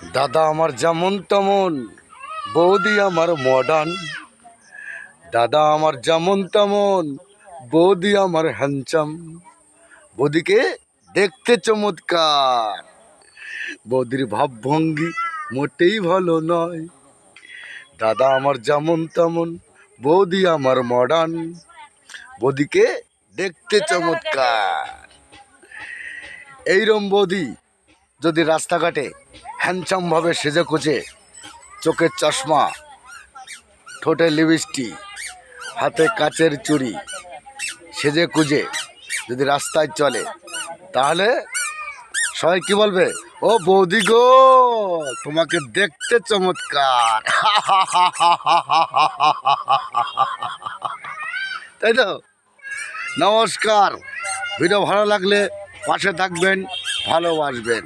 দাদা আমার যেমন তেমন, বৌদি আমার মডার্ন। দাদা আমার যেমন তেমন, বৌদি আমার হ্যান্ডসাম। বৌদিকে দেখতে চমৎকার, বৌদির ভাবভঙ্গি মোটেই ভালো নয়। দাদা আমার যেমন তেমন, বৌদি আমার মডার্ন। বৌদিকে দেখতে চমৎকার। এইরম বৌদি যদি রাস্তাঘাটে হ্যান্ডসামভাবে সেজে কুচে, চোখের চশমা, ঠোঁটে লিপস্টিক, হাতে কাচের চুড়ি, সেজে কুজে যদি রাস্তায় চলে, তাহলে সবাই কি বলবে? ও বৌদি গো, তোমাকে দেখতে চমৎকার। তাই তো। নমস্কার। ভিডিও ভালো লাগলে পাশে থাকবেন, ভালোবাসবেন।